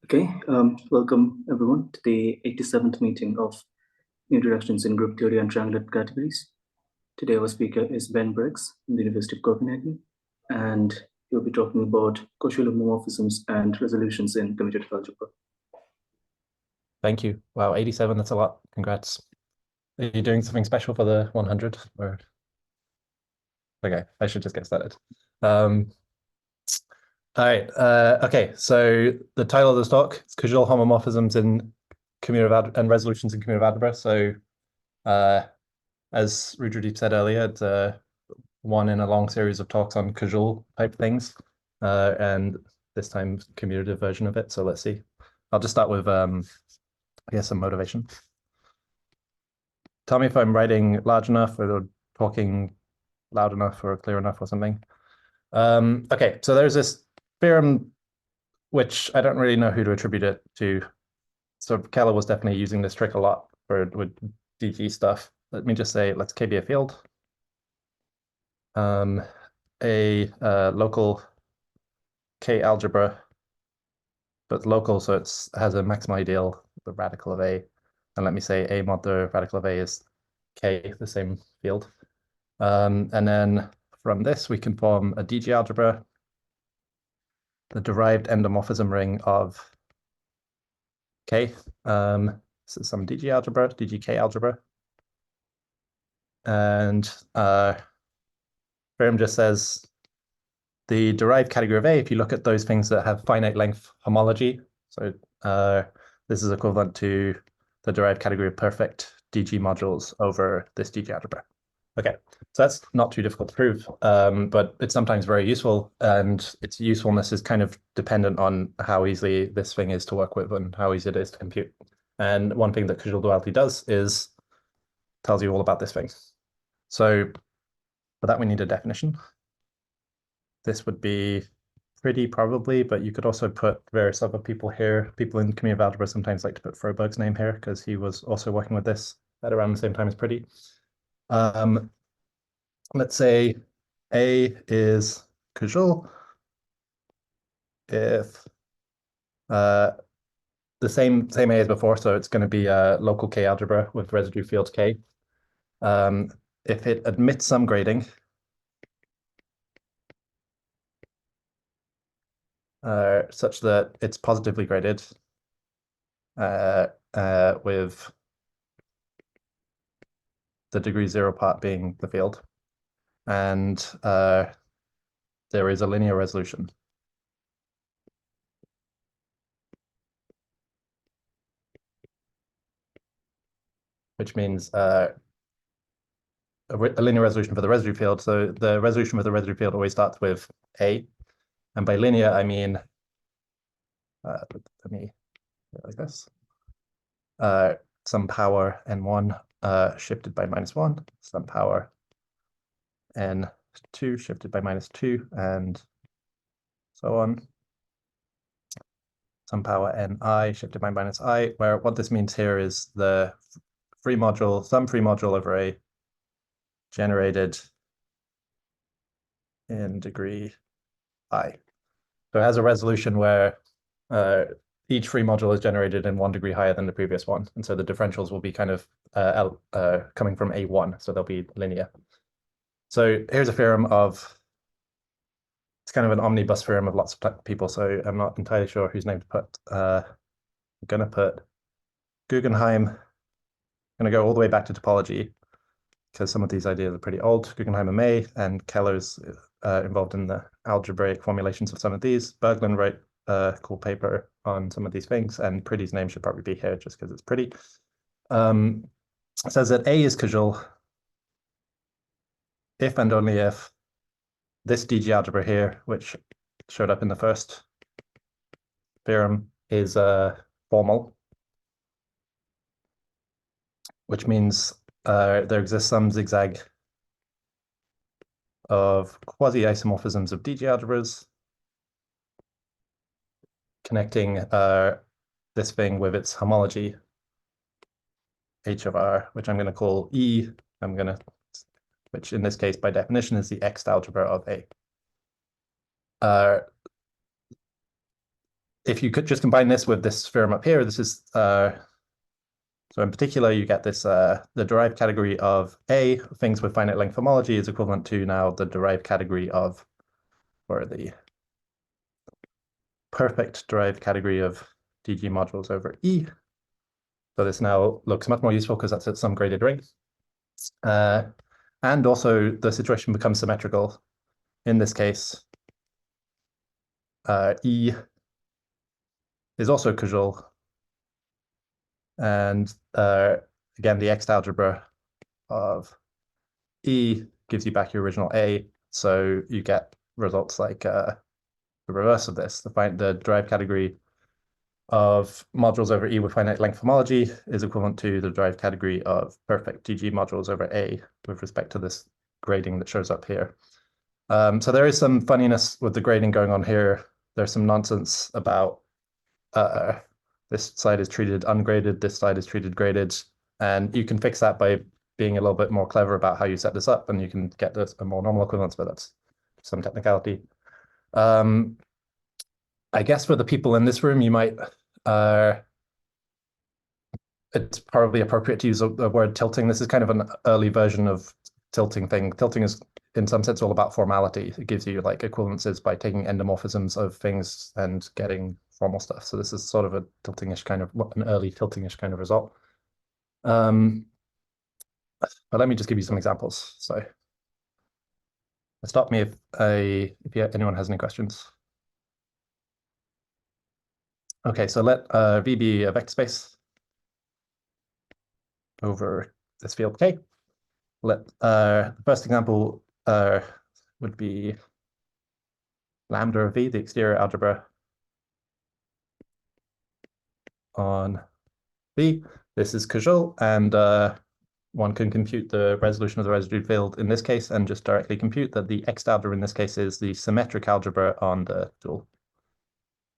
Okay, welcome everyone to the 87th meeting of Introductions in Group Theory and Triangulated Categories. Today our speaker is Ben Briggs from the University of Copenhagen, and he'll be talking about Koszul homomorphisms and resolutions in commutative algebra. Thank you. Wow, 87, that's a lot. Congrats. Are you doing something special for the 100? Or... Okay, I should just get started. All right. Okay, so the title of this talk is Koszul homomorphisms in commutative and resolutions in commutative algebra. So as Rudradeep said earlier, it's one in a long series of talks on Koszul type things, and this time commutative version of it. So let's see. I'll just start with I guess some motivation. Tell me if I'm writing large enough or talking loud enough or clear enough or something. Okay, so there's this theorem which I don't really know who to attribute it to. So Keller was definitely using this trick a lot with DG stuff. Let me just say, let's K be a field. A local K algebra, but local, so it has a maximal ideal, the radical of A. And let me say A mod the radical of A is K, the same field. And then from this, we can form a DG algebra, the derived endomorphism ring of K. This is some DG algebra, DGK algebra. And theorem just says the derived category of A, if you look at those things that have finite length homology, so this is equivalent to the derived category of perfect DG modules over this DG algebra. Okay, so that's not too difficult to prove, but it's sometimes very useful, and its usefulness is kind of dependent on how easily this thing is to work with and how easy it is to compute. And one thing that Koszul duality does is tells you all about this thing. So for that, we need a definition. This would be pretty probably, but you could also put various other people here. People in commutative algebra sometimes like to put Froberg's name here because he was also working with this at around the same time as Pretty. Let's say A is Koszul if the same A as before, so it's going to be a local K algebra with residue field K. If it admits some grading, such that it's positively graded with the degree 0 part being the field, and there is a linear resolution. Which means a linear resolution for the residue field. So the resolution for the residue field always starts with A. And by linear, I mean, let me like this. Some power n1 shifted by -1, some power n2 shifted by -2, and so on. Some power ni shifted by -I, where what this means here is the free module, some free module over A generated in degree I. So it has a resolution where each free module is generated in 1 degree higher than the previous one. And so the differentials will be kind of coming from A1, so they'll be linear. So here's a theorem of, it's kind of an omnibus theorem of lots of people, so I'm not entirely sure whose name to put. I'm going to put Guggenheim. I'm going to go all the way back to topology, because some of these ideas are pretty old. Guggenheim and May, and Keller's involved in the algebraic formulations of some of these. Berglund wrote a cool paper on some of these things, and Pretty's name should probably be here just because it's pretty. It says that A is Koszul if and only if this DG algebra here, which showed up in the first theorem, is formal, which means there exists some zigzag of quasi-isomorphisms of DG algebras connecting this thing with its homology H of R, which I'm going to call E. Which in this case, by definition, is the X algebra of A. if you could just combine this with this theorem up here, this is so in particular, you get this the derived category of A, things with finite length homology, is equivalent to now the derived category of, or the perfect derived category of DG modules over E. So this now looks much more useful because that's at some graded ring. And also the situation becomes symmetrical. In this case, E is also Koszul. And again, the X algebra of E gives you back your original A. So you get results like the reverse of this. The derived category of modules over E with finite length homology is equivalent to the derived category of perfect DG modules over A with respect to this grading that shows up here. So there is some funniness with the grading going on here. There's some nonsense about this side is treated ungraded, this side is treated graded, and you can fix that by being a little bit more clever about how you set this up, and you can get this a more normal equivalence, but that's some technicality. I guess for the people in this room, you might, it's probably appropriate to use the word tilting. This is kind of an early version of tilting thing. Tilting is in some sense all about formality. It gives you like equivalences by taking endomorphisms of things and getting formal stuff. So this is sort of a tilting-ish kind of, an early tilting-ish kind of result. But let me just give you some examples. So stop me if anyone has any questions. Okay, so let V be a vector space over this field K. Let the first example would be lambda of V, the exterior algebra on V. This is Koszul, and one can compute the resolution of the residue field in this case and just directly compute that the X algebra in this case is the symmetric algebra on the dual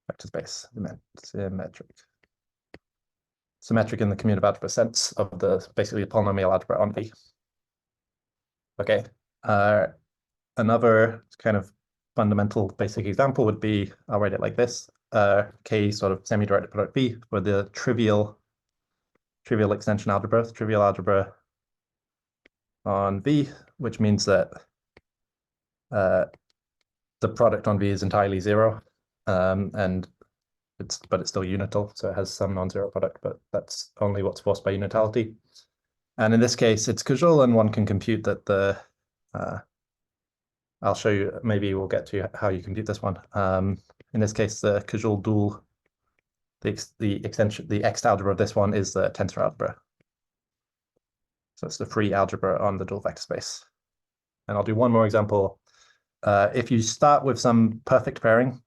vector space. Symmetric in the commutative algebra sense of basically the polynomial algebra on V. Okay. Another kind of fundamental basic example would be, I'll write it like this, K sort of semi-directed product V for the trivial extension algebra, trivial algebra on V, which means that the product on V is entirely zero, but it's still unital, so it has some non-zero product, but that's only what's forced by unitality. And in this case, it's Koszul, and one can compute that the I'll show you, maybe we'll get to how you compute this one. In this case, the Koszul dual, the extension, the X algebra of this one is the tensor algebra. So it's the free algebra on the dual vector space. And I'll do one more example. If you start with some perfect pairing,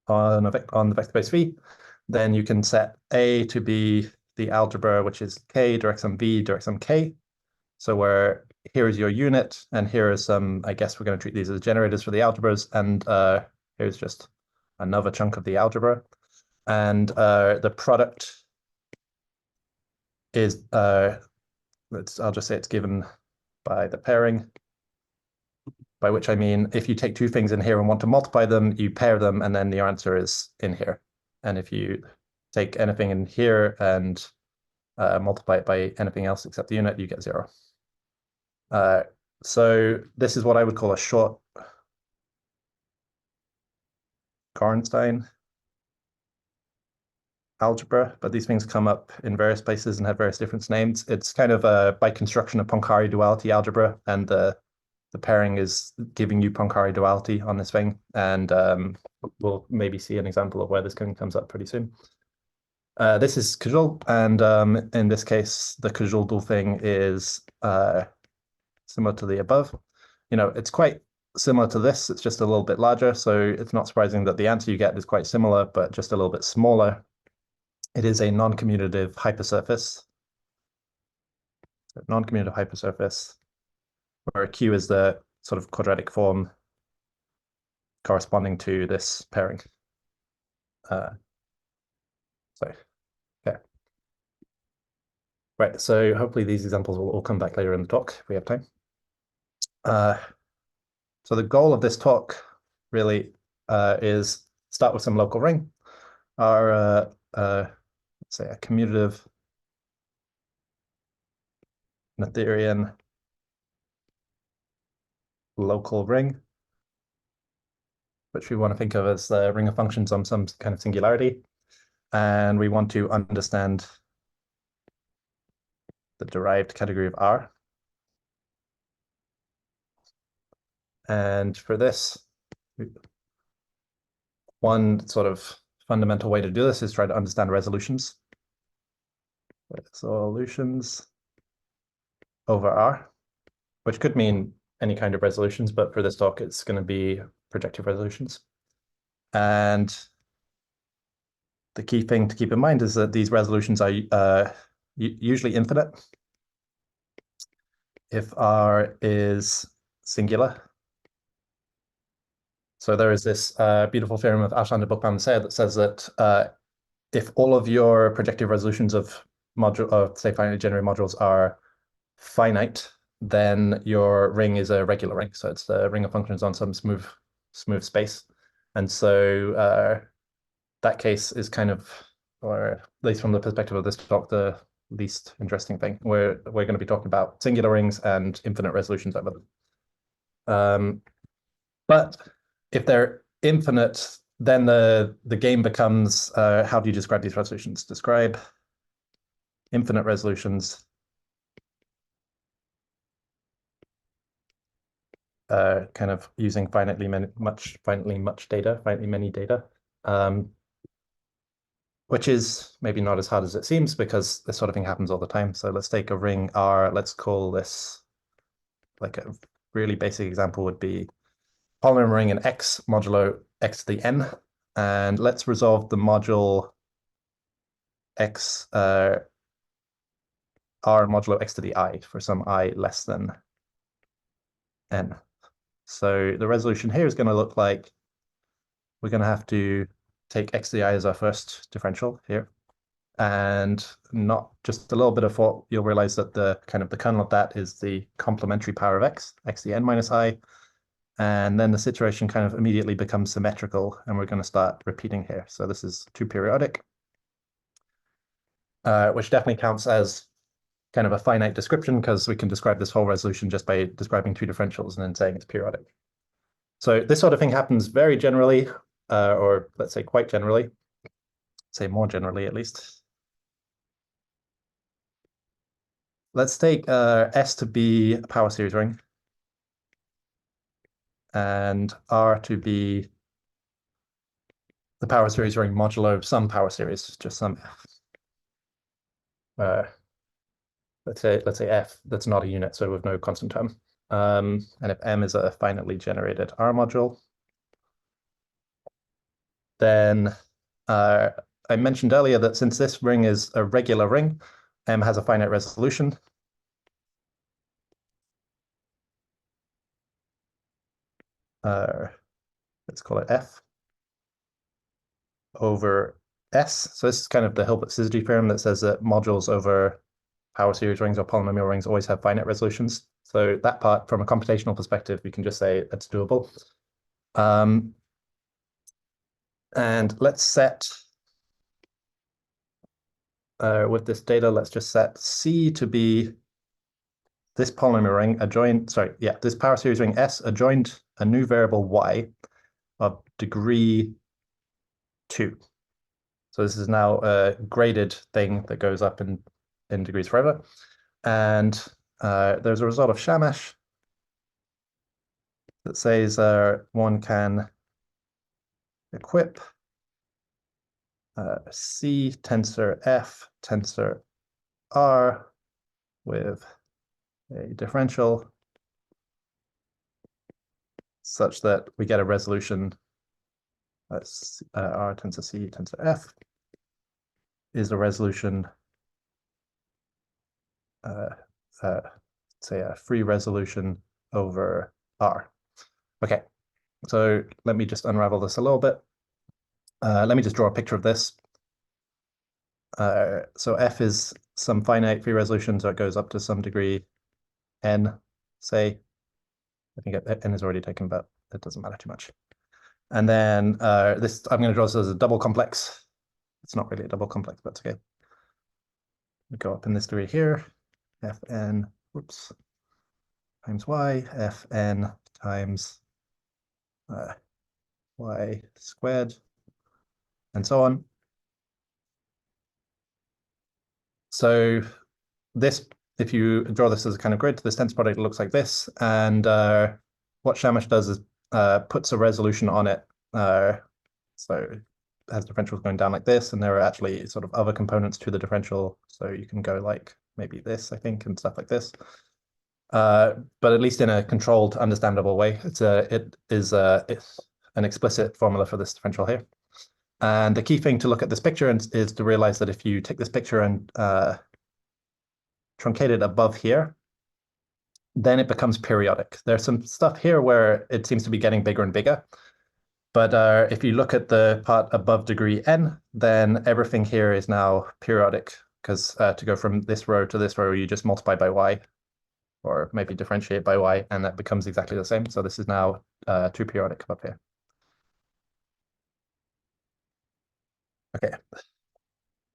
on the vector space V, then you can set A to be the algebra, which is K, direct sum V, direct sum K. So where here is your unit, and here is some, I guess we're going to treat these as generators for the algebras, and here's just another chunk of the algebra. And the product is, I'll just say it's given by the pairing, by which I mean, if you take two things in here and want to multiply them, you pair them, and then the answer is in here. And if you take anything in here and multiply it by anything else except the unit, you get 0. So this is what I would call a short Gorenstein algebra, but these things come up in various places and have various different names. It's kind of by construction a Poincare duality algebra, and the pairing is giving you Poincare duality on this thing, and we'll maybe see an example of where this comes up pretty soon. This is Koszul, and in this case, the Koszul dual thing is similar to the above. You know, it's quite similar to this, it's just a little bit larger, so it's not surprising that the answer you get is quite similar, but just a little bit smaller. It is a non-commutative hypersurface. So non-commutative hypersurface, where Q is the sort of quadratic form corresponding to this pairing. Okay. Right, so hopefully these examples will all come back later in the talk if we have time. So the goal of this talk really is start with some local ring, our let's say a commutative Noetherian local ring, which we want to think of as the ring of functions on some kind of singularity. And we want to understand the derived category of R. And for this, one sort of fundamental way to do this is try to understand resolutions. Resolutions over R, which could mean any kind of resolutions, but for this talk, it's going to be projective resolutions. And the key thing to keep in mind is that these resolutions are usually infinite if R is singular. So there is this beautiful theorem of Auslander Bookman that says that if all of your projective resolutions of say finitely generated modules are finite, then your ring is a regular ring. So it's the ring of functions on some smooth space. And so that case is kind of, or at least from the perspective of this talk, the least interesting thing. We're going to be talking about singular rings and infinite resolutions over them. But if they're infinite, then the game becomes how do you describe these resolutions? Describe infinite resolutions kind of using finitely many data, which is maybe not as hard as it seems because this sort of thing happens all the time. So let's take a ring R. Let's call this, like a really basic example would be polynomial ring in X modulo X to the N. And let's resolve the module X R modulo X to the I for some I less than N. So the resolution here is going to look like we're going to have to take X to the I as our first differential here. And not just a little bit of thought, you'll realize that the kernel of that is the complementary power of X to the N minus I. And then the situation kind of immediately becomes symmetrical, and we're going to start repeating here. So this is 2 periodic, which definitely counts as kind of a finite description because we can describe this whole resolution just by describing 2 differentials and then saying it's periodic. So this sort of thing happens very generally, or let's say quite generally, say more generally at least. Let's take S to be a power series ring and R to be the power series ring modulo some power series, just some F. Let's say F that's not a unit, so with no constant term. And if M is a finitely generated R module, then I mentioned earlier that since this ring is a regular ring, M has a finite resolution. Let's call it F over S. So this is kind of the Hilbert-Syzygy theorem that says that modules over power series rings or polynomial rings always have finite resolutions. So that part, from a computational perspective, we can just say that's doable. And let's set, with this data, let's just set C to be this polynomial ring this power series ring S adjoined a new variable Y of degree 2. So this is now a graded thing that goes up in degrees forever. And there's a result of Shamash that says one can equip C tensor F tensor R with a differential such that we get a resolution that's R tensor C tensor F is a resolution, say a free resolution over R. Okay, so let me just unravel this a little bit. Let me just draw a picture of this. So F is some finite free resolution, so it goes up to some degree N, say. I think n is already taken, but it doesn't matter too much. And then this, I'm going to draw this as a double complex. It's not really a double complex, but it's okay. We go up in this degree here, fn, whoops, times y, fn times y squared, and so on. So this, if you draw this as a kind of grid, this tensor product looks like this. And what Shamash does is puts a resolution on it. So it has differentials going down like this, and there are actually sort of other components to the differential. So you can go like maybe this, I think, and stuff like this. But at least in a controlled, understandable way. It's an explicit formula for this differential here. And the key thing to look at this picture is to realize that if you take this picture and truncate it above here, then it becomes periodic. There's some stuff here where it seems to be getting bigger and bigger. But if you look at the part above degree n, then everything here is now periodic, because to go from this row to this row, you just multiply by y, or maybe differentiate by y, and that becomes exactly the same. So this is now true periodic up here. Okay.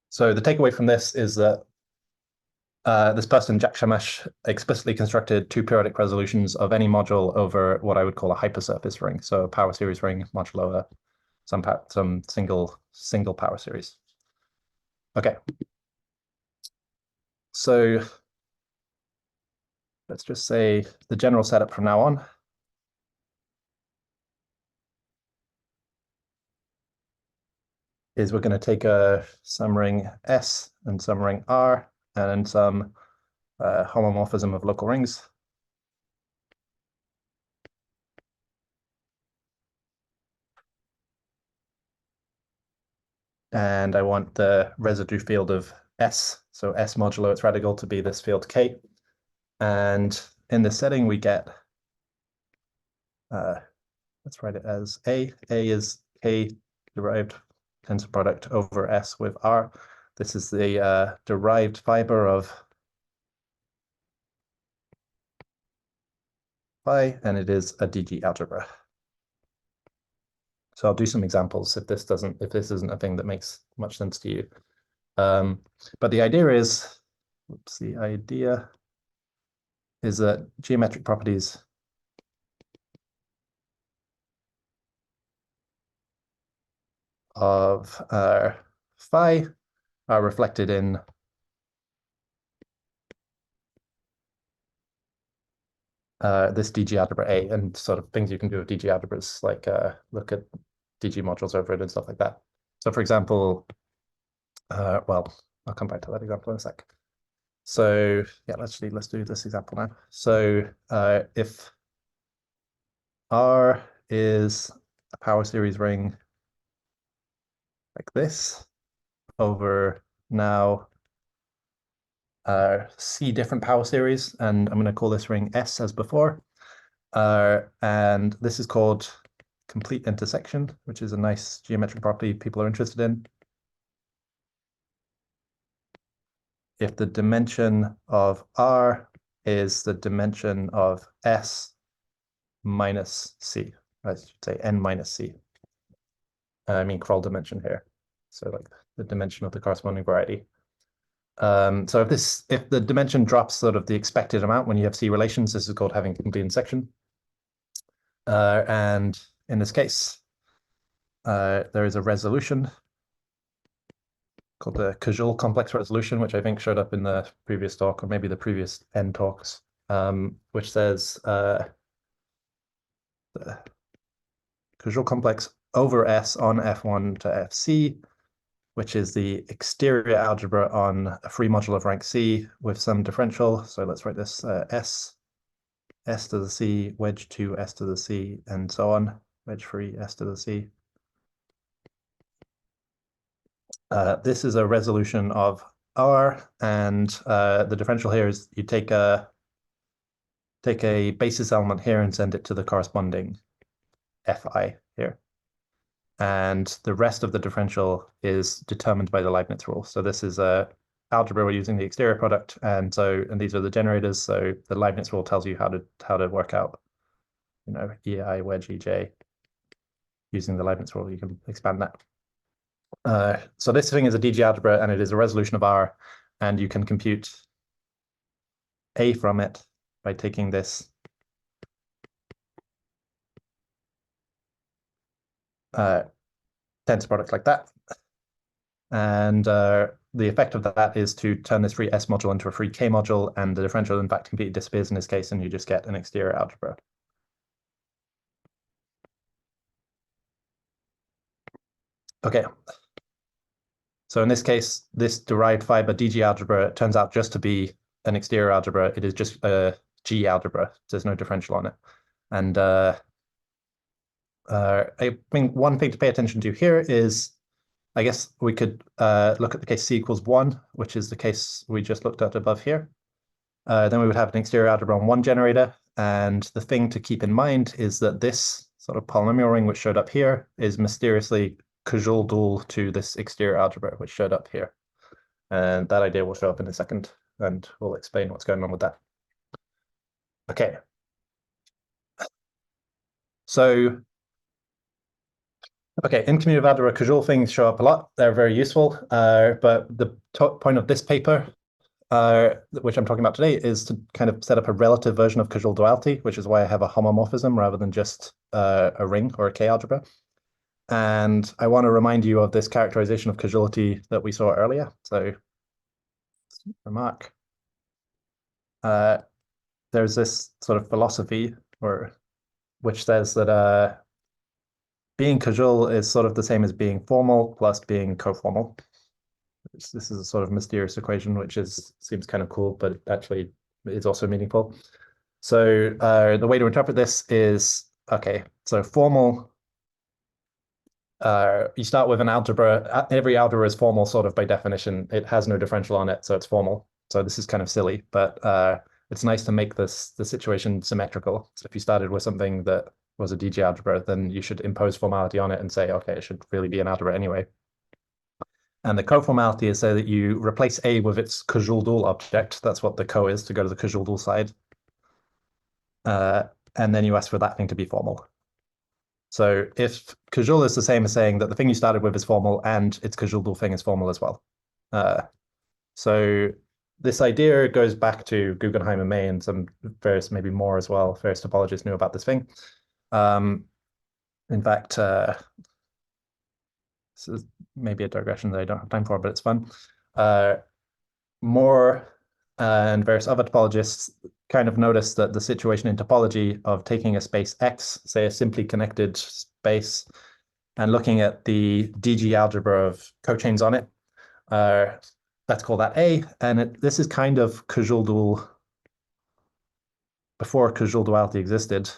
So the takeaway from this is that this person, Jack Shamash, explicitly constructed two periodic resolutions of any module over what I would call a hypersurface ring. So a power series ring modulo some single power series. Okay. So let's just say the general setup from now on is we're going to take some ring S and some ring R and some homomorphism of local rings. And I want the residue field of S, so S modulo its radical, to be this field K. And in this setting, we get, let's write it as A. A is K derived tensor product over S with R. This is the derived fibre of phi, and it is a DG algebra. So I'll do some examples if this isn't a thing that makes much sense to you. But the idea is, that geometric properties of phi are reflected in this DG algebra A, and sort of things you can do with DG algebras, like look at DG modules over it and stuff like that. So for example, well, I'll come back to that example in a sec. So yeah, let's do this example now. So if R is a power series ring like this over now C different power series, and I'm going to call this ring S as before. And this is called complete intersection, which is a nice geometric property people are interested in. If the dimension of R is the dimension of S minus C, I should say N minus C. I mean Kroll dimension here. So like the dimension of the corresponding variety. So if the dimension drops sort of the expected amount when you have C relations, this is called having complete intersection. And in this case, there is a resolution called the Koszul complex resolution, which I think showed up in the previous talk, or maybe the previous N talks, which says the Koszul complex over S on F1 to Fc, which is the exterior algebra on a free module of rank C with some differential. So let's write this S to the C, wedge 2 S to the C, and so on, wedge 3 S to the C. This is a resolution of R, and the differential here is you take a basis element here and send it to the corresponding Fi here. And the rest of the differential is determined by the Leibniz rule. So this is a algebra we're using the exterior product, and these are the generators. So the Leibniz rule tells you how to work out you know, EI wedge EJ. Using the Leibniz rule, you can expand that. So this thing is a DG algebra, and it is a resolution of R, and you can compute A from it by taking this tensor product like that. And the effect of that is to turn this free S module into a free K module, and the differential, in fact, completely disappears in this case, and you just get an exterior algebra. Okay. So in this case, this derived fibre DG algebra turns out just to be an exterior algebra. It is just a G algebra. There's no differential on it. And I think one thing to pay attention to here is, I guess we could look at the case C equals 1, which is the case we just looked at above here. Then we would have an exterior algebra on one generator. And the thing to keep in mind is that this sort of polynomial ring, which showed up here, is mysteriously Koszul dual to this exterior algebra, which showed up here. And that idea will show up in a second, and we'll explain what's going on with that. Okay. So, okay, in commutative algebra, Koszul things show up a lot. They're very useful. But the point of this paper, which I'm talking about today, is to kind of set up a relative version of Koszul duality, which is why I have a homomorphism rather than just a ring or a K algebra. And I want to remind you of this characterization of Koszulity that we saw earlier. So, remark. There's this sort of philosophy which says that being Koszul is sort of the same as being formal plus being coformal. This is a sort of mysterious equation, which seems kind of cool, but actually is also meaningful. So the way to interpret this is, okay, so formal, you start with an algebra. Every algebra is formal sort of by definition. It has no differential on it, so it's formal. So this is kind of silly, but it's nice to make the situation symmetrical. So if you started with something that was a DG algebra, then you should impose formality on it and say, okay, it should really be an algebra anyway. And the coformality is so that you replace A with its Koszul dual object. That's what the co is, to go to the Koszul dual side. And then you ask for that thing to be formal. So if Koszul is the same as saying that the thing you started with is formal and its Koszul dual thing is formal as well. So this idea goes back to Guggenheim and May and some various, maybe more as well. Various topologists knew about this thing. In fact, this is maybe a digression that I don't have time for, but it's fun. Moore and various other topologists kind of noticed that the situation in topology of taking a space X, say a simply connected space, and looking at the DG algebra of cochains on it, let's call that A, and this is kind of Koszul dual before Koszul duality existed.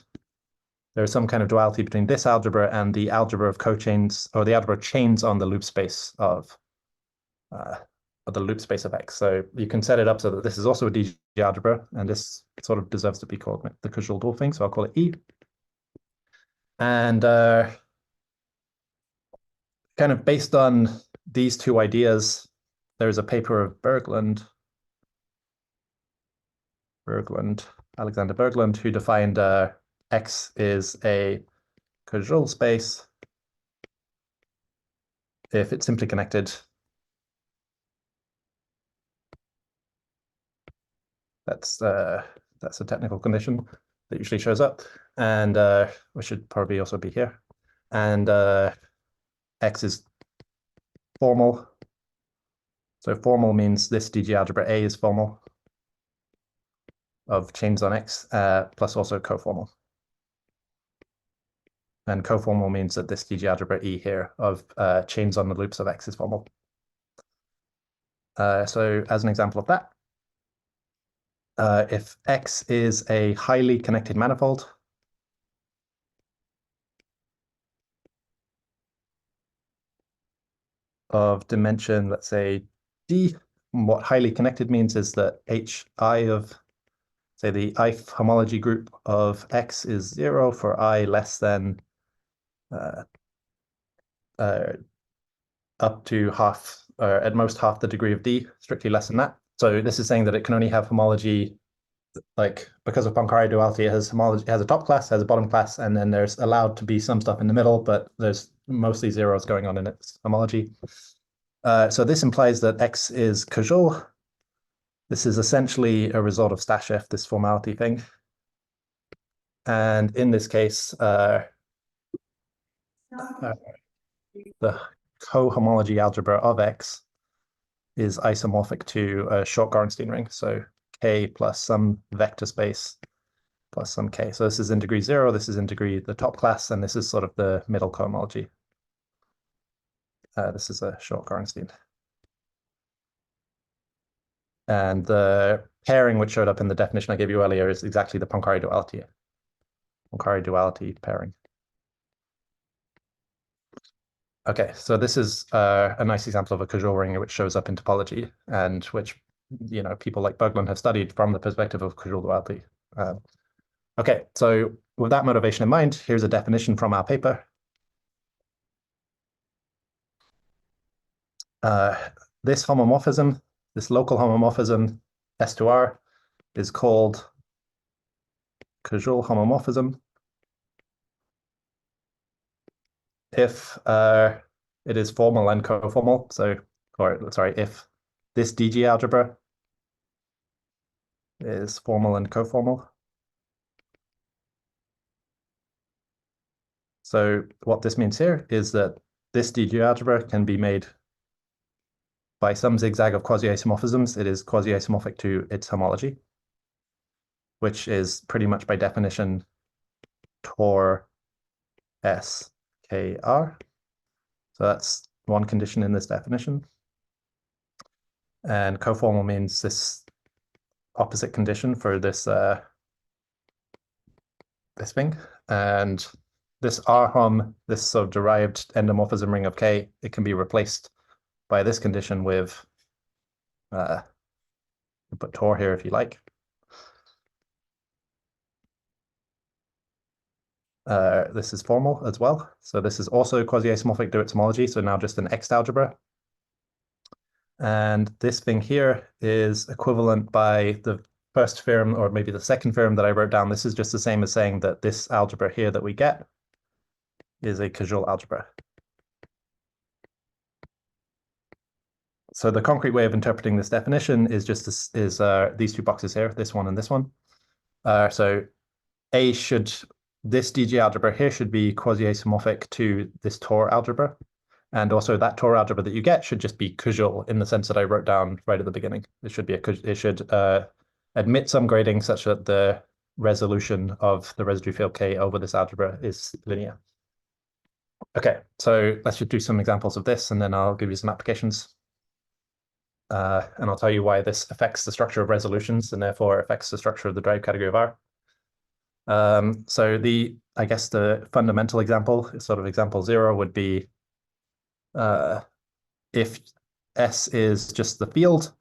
There's some kind of duality between this algebra and the algebra of cochains, or the algebra of chains on the loop space of X. So you can set it up so that this is also a DG algebra, and this sort of deserves to be called the Koszul dual thing, so I'll call it E. And kind of based on these two ideas, there's a paper of Alexander Berglund, who defined X is a Koszul space if it's simply connected. That's a technical condition that usually shows up, and we should probably also be here. And X is formal. So formal means this DG algebra A is formal of chains on X, plus also coformal. And coformal means that this DG algebra E here of chains on the loops of X is formal. So as an example of that, if X is a highly connected manifold, of dimension, let's say D, what highly connected means is that HI of, say, the ith homology group of X is 0 for I less than up to half, or at most half the degree of D, strictly less than that. So this is saying that it can only have homology like because of Poincare duality, it has homology, it has a top class, has a bottom class, and then there's allowed to be some stuff in the middle, but there's mostly zeros going on in its homology. So this implies that X is Koszul. This is essentially a result of stash F, this formality thing. And in this case, the cohomology algebra of X is isomorphic to a short Gorenstein ring. So K plus some vector space plus some K. So this is in degree 0, this is in degree the top class, and this is sort of the middle cohomology. This is a short Gorenstein. And the pairing which showed up in the definition I gave you earlier is exactly the Poincare duality. Poincare duality pairing. Okay, so this is a nice example of a Koszul ring which shows up in topology and which, you know, people like Berglund have studied from the perspective of Koszul duality. Okay, so with that motivation in mind, here's a definition from our paper. This homomorphism, this local homomorphism, S to R, is called Koszul homomorphism if it is formal and coformal. So, or sorry, if this DG algebra is formal and coformal. So what this means here is that this DG algebra can be made by some zigzag of quasi-isomorphisms. It is quasi-isomorphic to its homology, which is pretty much by definition Tor S KR. So that's one condition in this definition. And coformal means this opposite condition for this this thing. And this R-hom, this sort of derived endomorphism ring of K, it can be replaced by this condition with, put Tor here if you like. This is formal as well. So this is also quasi-isomorphic to its homology, so now just an X algebra. And this thing here is equivalent by the first theorem, or maybe the second theorem that I wrote down. This is just the same as saying that this algebra here that we get is a Koszul algebra. So the concrete way of interpreting this definition is just these two boxes here, this one and this one. So this DG algebra here should be quasi-isomorphic to this Tor algebra. And also that Tor algebra that you get should just be Koszul in the sense that I wrote down right at the beginning. It should admit some grading such that the resolution of the residue field K over this algebra is linear. Okay, so let's just do some examples of this and then I'll give you some applications. And I'll tell you why this affects the structure of resolutions and therefore affects the structure of the derived category of R. So I guess the fundamental example, sort of example 0, would be if S is just the field,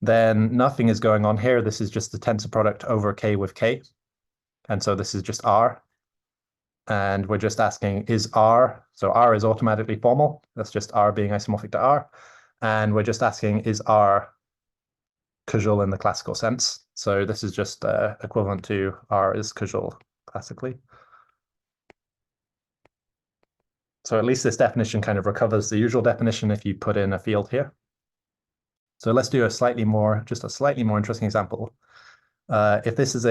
then nothing is going on here. This is just the tensor product over K with K. And so this is just R. And we're just asking, is R, so R is automatically formal. That's just R being isomorphic to R. And we're just asking, is R Koszul in the classical sense? So this is just equivalent to R is Koszul classically. So at least this definition kind of recovers the usual definition if you put in a field here. So let's do a slightly more interesting example. If this is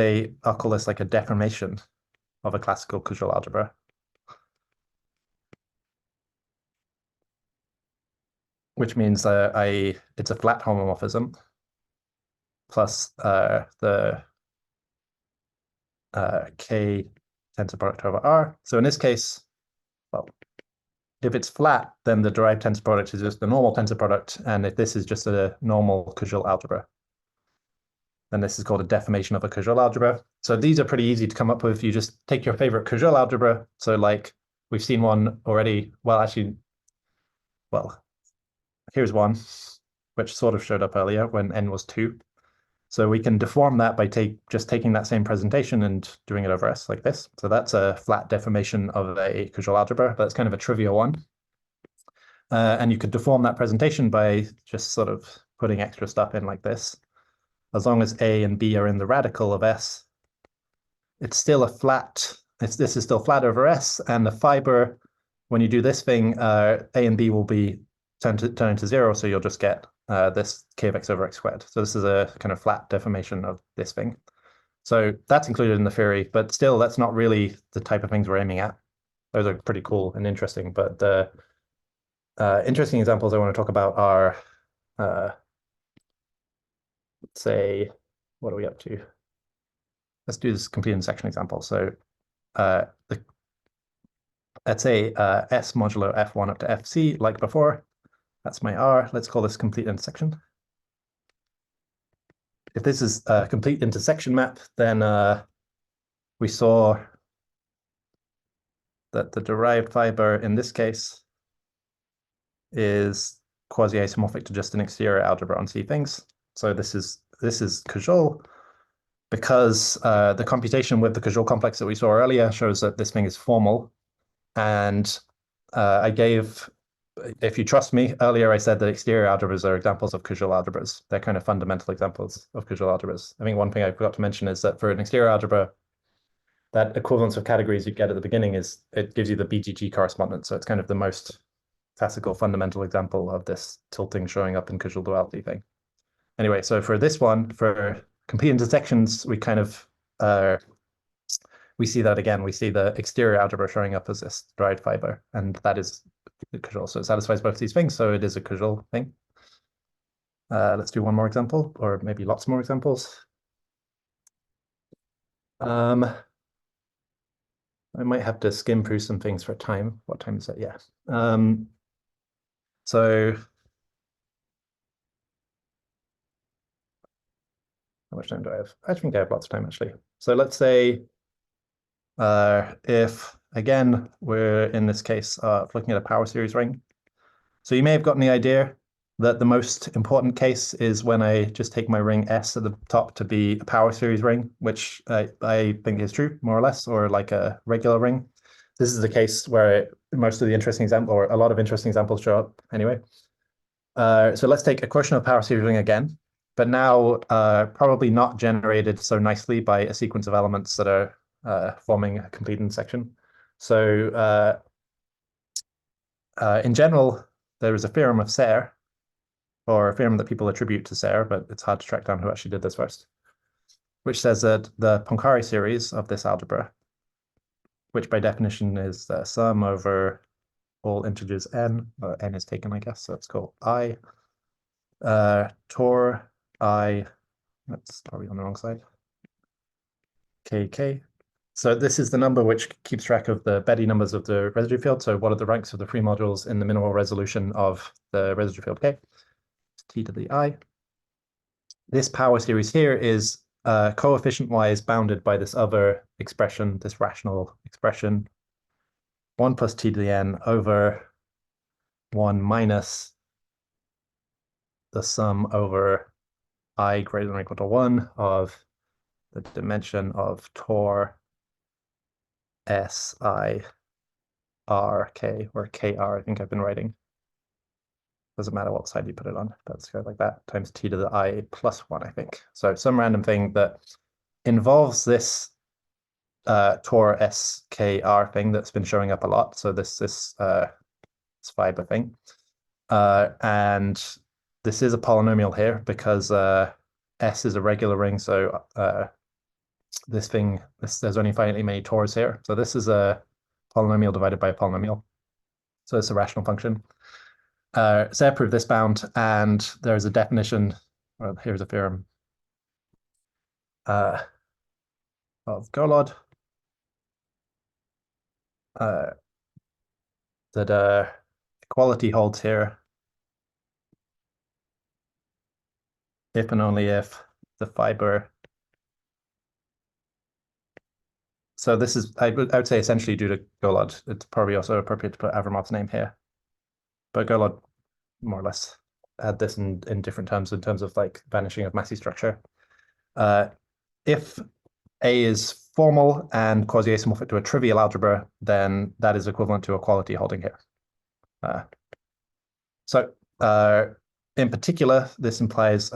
I'll call this like a deformation of a classical Koszul algebra. Which means it's a flat homomorphism plus the K tensor product over R. So in this case, well, if it's flat, then the derived tensor product is just the normal tensor product. And if this is just a normal Koszul algebra, then this is called a deformation of a Koszul algebra. So these are pretty easy to come up with. You just take your favorite Koszul algebra. So like we've seen one already. Well, actually, here's one, which sort of showed up earlier when n was 2. So we can deform that by just taking that same presentation and doing it over S like this. So that's a flat deformation of a Koszul algebra, but it's kind of a trivial one. And you could deform that presentation by just sort of putting extra stuff in like this. as long as A and B are in the radical of S, it's still a flat, this is still flat over S, and the fiber, when you do this thing, A and B will be turn into 0, so you'll just get this k of x over x squared. So this is a kind of flat deformation of this thing. So that's included in the theory, but still that's not really the type of things we're aiming at. Those are pretty cool and interesting, but the interesting examples I want to talk about are, let's say, what are we up to? Let's do this complete intersection example. So let's say S modulo F1 up to Fc, like before. That's my R. Let's call this complete intersection. If this is a complete intersection map, then we saw that the derived fiber in this case is quasi-isomorphic to just an exterior algebra on C things. So this is Koszul, because the computation with the Koszul complex that we saw earlier shows that this thing is formal. And I gave, if you trust me, earlier I said that exterior algebras are examples of Koszul algebras. They're kind of fundamental examples of Koszul algebras. I think one thing I forgot to mention is that for an exterior algebra, that equivalence of categories you get at the beginning is, it gives you the BGG correspondence. So it's kind of the most classical fundamental example of this tilting showing up in Koszul duality thing. Anyway, so for this one, for complete intersections, we kind of, we see that again. We see the exterior algebra showing up as this derived fiber, and that is Koszul. So it satisfies both these things, so it is a Koszul thing. Let's do one more example, or maybe lots more examples. I might have to skim through some things for time. What time is it? Yeah. So how much time do I have? I think I have lots of time, actually. So let's say if, again, we're in this case looking at a power series ring. So you may have gotten the idea that the most important case is when I just take my ring S at the top to be a power series ring, which I think is true, more or less, or like a regular ring. This is the case where most of the interesting examples, or a lot of interesting examples, show up anyway. So let's take a quotient of power series ring again, but now probably not generated so nicely by a sequence of elements that are forming a complete intersection. So in general, there is a theorem of Serre, or a theorem that people attribute to Serre, but it's hard to track down who actually did this first, which says that the Poincare series of this algebra, which by definition is the sum over all integers n, n is taken, I guess, so it's called I, Tor I, that's probably on the wrong side, kk. So this is the number which keeps track of the Betti numbers of the residue field. So what are the ranks of the free modules in the minimal resolution of the residue field K? T to the I. This power series here is coefficient-wise bounded by this other expression, this rational expression, 1 plus t to the n over 1 minus the sum over I greater than or equal to 1 of the dimension of Tor S I R K, or KR, I think I've been writing. Doesn't matter what side you put it on. That's kind of like that, times t to the I plus 1, I think. So some random thing that involves this Tor SKR thing that's been showing up a lot. So this fibre thing. And this is a polynomial here because S is a regular ring. So this thing, there's only finitely many Tors here. So this is a polynomial divided by a polynomial. So it's a rational function. Serre proved this bound, and there's a definition, well, here's a theorem of Golod that equality holds here if and only if the fiber. So this is, I would say, essentially due to Golod. It's probably also appropriate to put Avramov's name here. But Golod more or less had this in different terms, in terms of like vanishing of Massey structure. If A is formal and quasi-isomorphic to a trivial algebra, then that is equivalent to equality holding here. So in particular, this implies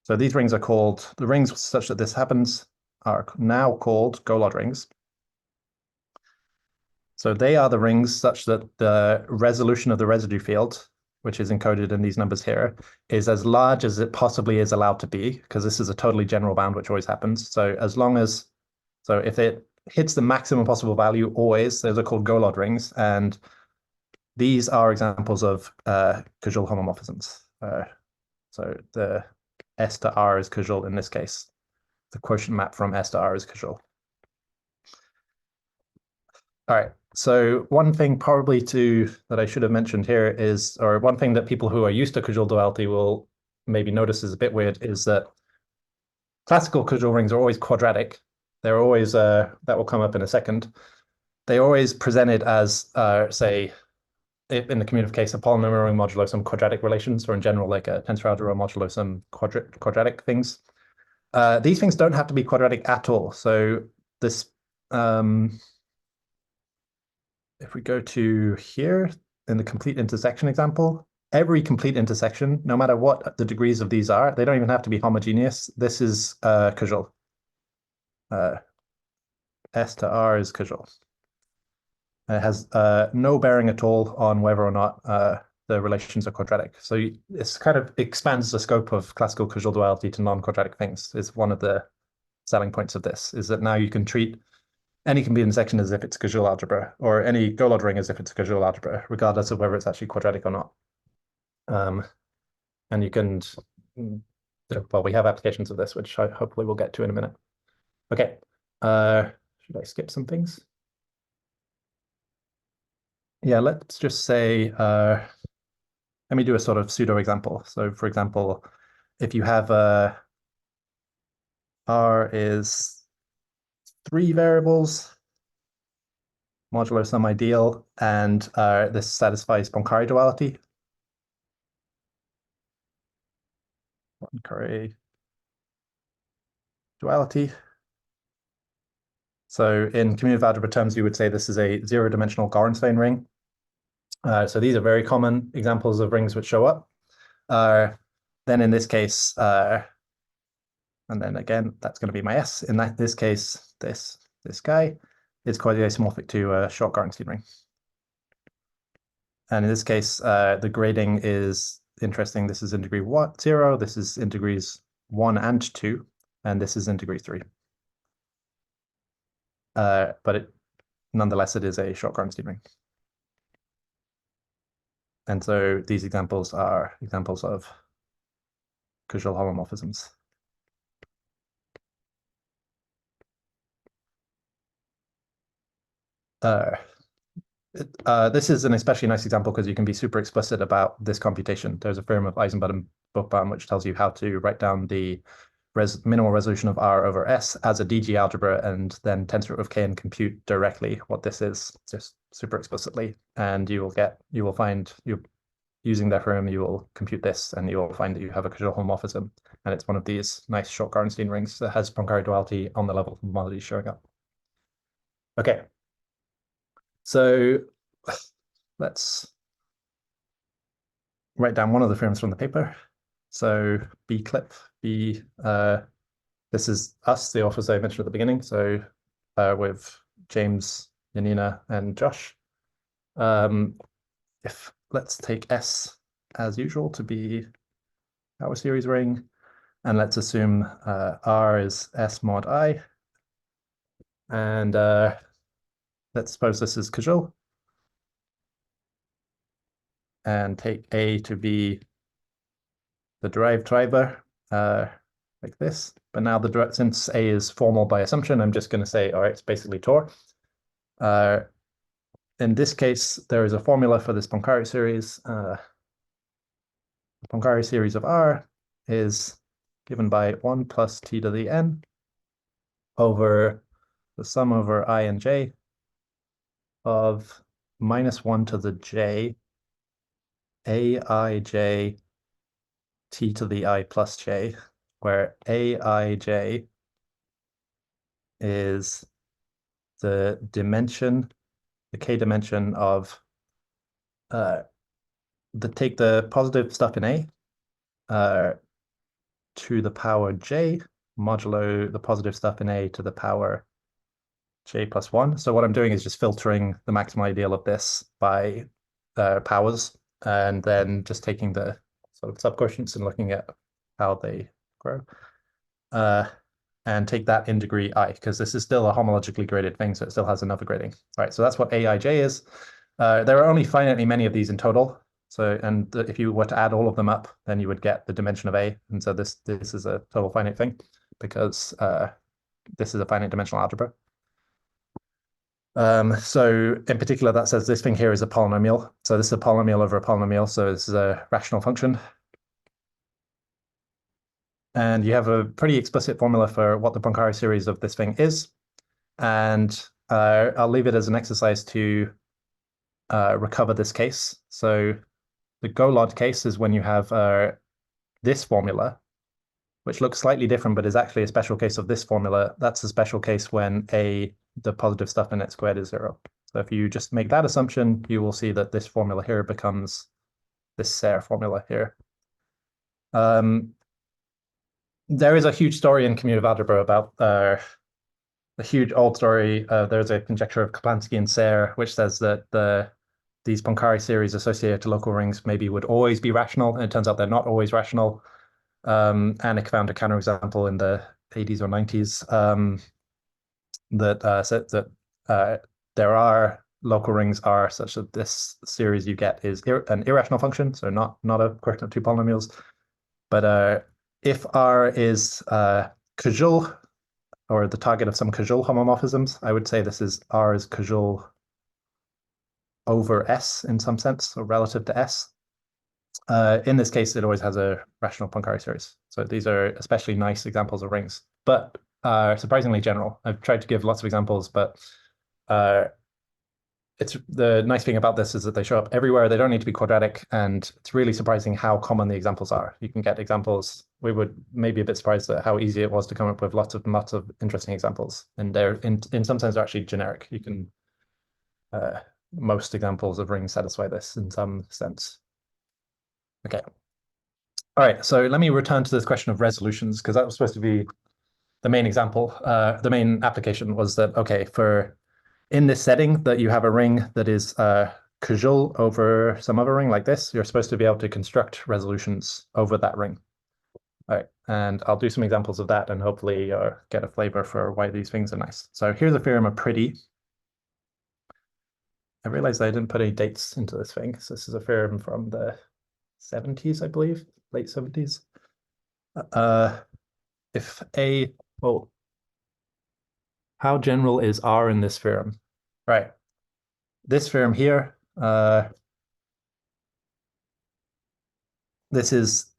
So these rings are called, the rings such that this happens are now called Golod rings. So they are the rings such that the resolution of the residue field, which is encoded in these numbers here, is as large as it possibly is allowed to be, because this is a totally general bound, which always happens. So as long as, so if it hits the maximum possible value always, those are called Golod rings. And these are examples of Koszul homomorphisms. So the S to R is Koszul in this case. The quotient map from S to R is Koszul. All right. So one thing probably that I should have mentioned here is, or one thing that people who are used to Koszul duality will maybe notice is a bit weird, is that classical Koszul rings are always quadratic. They're always, that will come up in a second. They always presented as, say, in the commutative case, a polynomial ring modulo some quadratic relations, or in general, like a tensor algebra modulo some quadratic things. These things don't have to be quadratic at all. So this, if we go to here in the complete intersection example, every complete intersection, no matter what the degrees of these are, they don't even have to be homogeneous. This is Koszul. S to R is Koszul. And it has no bearing at all on whether or not the relations are quadratic. So this kind of expands the scope of classical Koszul duality to non-quadratic things, is one of the selling points of this, is that now you can treat any complete intersection as if it's Koszul algebra, or any Golod ring as if it's Koszul algebra, regardless of whether it's actually quadratic or not. And you can, well, we have applications of this, which hopefully we'll get to in a minute. Okay, should I skip some things? Yeah, let's just say, let me do a sort of pseudo example. So for example, if you have R is 3 variables, modulo some ideal, and this satisfies Poincare duality. Poincare duality. So in commutative algebra terms, you would say this is a zero-dimensional Gorenstein ring. So these are very common examples of rings which show up. Then in this case, and then again, that's going to be my S. In this case, this guy is quasi-isomorphic to a short Gorenstein ring. And in this case, the grading is interesting. This is in degree 0, this is in degrees 1 and 2, and this is in degree 3. But nonetheless, it is a short Gorenstein ring. And so these examples are examples of Koszul homomorphisms. This is an especially nice example because you can be super explicit about this computation. There's a theorem of Eisenbud and Buchbaum which tells you how to write down the minimal resolution of R over S as a DG algebra and then tensor root of K and compute directly what this is, just super explicitly. And you will find, using that theorem, you will compute this and you will find that you have a Koszul homomorphism. And it's one of these nice short Gorenstein rings that has Poincare duality on the level of homology showing up. Okay. So let's write down one of the theorems from the paper. So B-clip, this is us, the authors I mentioned at the beginning. So with James, Yanina, and Josh. If let's take S as usual to be our series ring, and let's assume R is S mod I. And let's suppose this is Koszul. And take A to be the derived fibre, like this. But now since A is formal by assumption, I'm just going to say, all right, it's basically Tor. In this case, there is a formula for this Poincare series. The Poincare series of R is given by 1 plus t to the n over the sum over I and j of minus 1 to the j aij t to the I plus j, where aij is the dimension, the k dimension of take the positive stuff in A, to the power j modulo the positive stuff in A to the power j plus 1. So what I'm doing is just filtering the maximum ideal of this by powers, and then just taking the sort of subquotients and looking at how they grow. And take that in degree I, because this is still a homologically graded thing, so it still has another grading. All right, so that's what Aij is. There are only finitely many of these in total. So, and if you were to add all of them up, then you would get the dimension of A. And so this is a total finite thing, because this is a finite dimensional algebra. So in particular, that says this thing here is a polynomial. So this is a polynomial over a polynomial. So this is a rational function. And you have a pretty explicit formula for what the Poincare series of this thing is. And I'll leave it as an exercise to recover this case. So the Golod case is when you have this formula, which looks slightly different, but is actually a special case of this formula. That's a special case when the positive stuff in it squared is 0. So if you just make that assumption, you will see that this formula here becomes this Serre formula here. There is a huge story in commutative algebra about a huge old story. There's a conjecture of Kaplansky and Serre, which says that these Poincare series associated to local rings maybe would always be rational, and it turns out they're not always rational. Annick found a counterexample in the 80s or 90s that said that there are local rings are such that this series you get is an irrational function, so not a quotient of two polynomials. But if R is Koszul, or the target of some Koszul homomorphisms, I would say this is R is Koszul over S in some sense, or relative to S. In this case, it always has a rational Poincare series. So these are especially nice examples of rings, but surprisingly general. I've tried to give lots of examples, but it's the nice thing about this is that they show up everywhere. They don't need to be quadratic, and it's really surprising how common the examples are. You can get examples. We would maybe a bit surprised at how easy it was to come up with lots of interesting examples, and they're in some sense they're actually generic. You can most examples of rings satisfy this in some sense. Okay. All right, so let me return to this question of resolutions, because that was supposed to be the main example. The main application was that, okay, in this setting that you have a ring that is Koszul over some other ring like this, you're supposed to be able to construct resolutions over that ring. All right, and I'll do some examples of that and hopefully get a flavor for why these things are nice. So here's a theorem of pretty. I realized I didn't put any dates into this thing. So this is a theorem from the 70s, I believe, late 70s. If how general is R in this theorem? Right. This theorem here, this is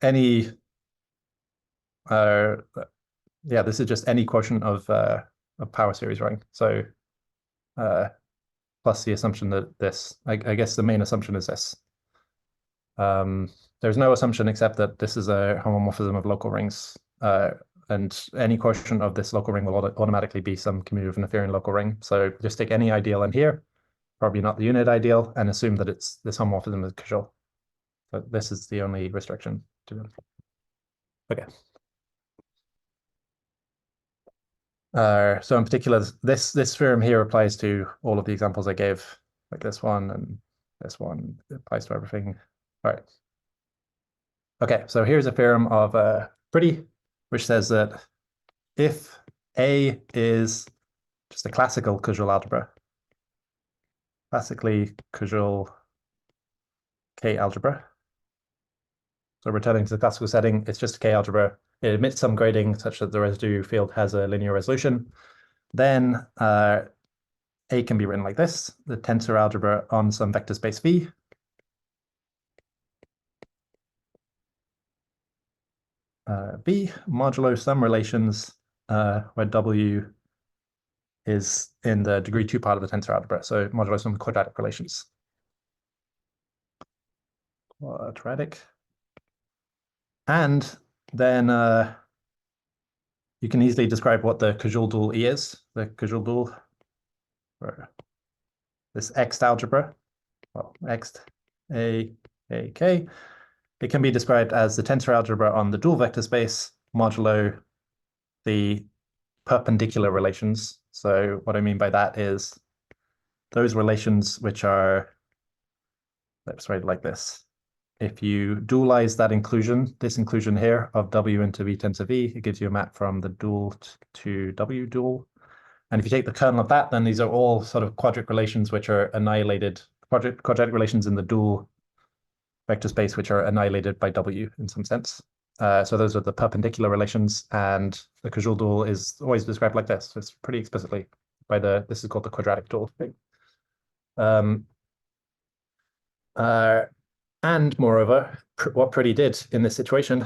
any, this is just any quotient of a power series ring. So plus the assumption that this, I guess the main assumption is this. There's no assumption except that this is a homomorphism of local rings. And any quotient of this local ring will automatically be some commutative Noetherian local ring. So just take any ideal in here, probably not the unit ideal, and assume that it's this homomorphism is Koszul. So this is the only restriction to them. Okay. So in particular, this theorem here applies to all of the examples I gave, like this one and this one. It applies to everything. All right. Okay, so here's a theorem of pretty, which says that if A is just a classical Koszul algebra, classically Koszul K algebra. So returning to the classical setting, it's just a K algebra. It admits some grading such that the residue field has a linear resolution. Then A can be written like this: the tensor algebra on some vector space V. B modulo some relations where W is in the degree 2 part of the tensor algebra. So modulo some quadratic relations. Quadratic. And then you can easily describe what the Koszul dual E is. The Koszul dual, or this X algebra, well, X A K, it can be described as the tensor algebra on the dual vector space modulo the perpendicular relations. So what I mean by that is those relations which are, let's write it like this. If you dualize that inclusion, this inclusion here of W into V tensor V, it gives you a map from the dual to W dual. And if you take the kernel of that, then these are all sort of quadratic relations which are annihilated, quadratic relations in the dual vector space which are annihilated by W in some sense. So those are the perpendicular relations, and the Koszul dual is always described like this. So it's pretty explicitly by this is called the quadratic dual thing. And moreover, what Pretty did in this situation,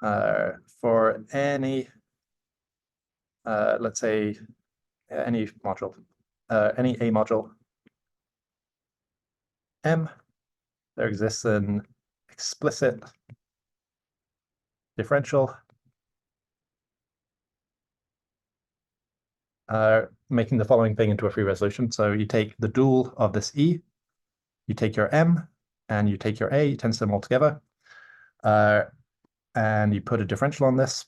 for any, let's say, any module, any A module M, there exists an explicit differential making the following thing into a free resolution. So you take the dual of this E, you take your M, and you take your A, you tensor them all together, and you put a differential on this.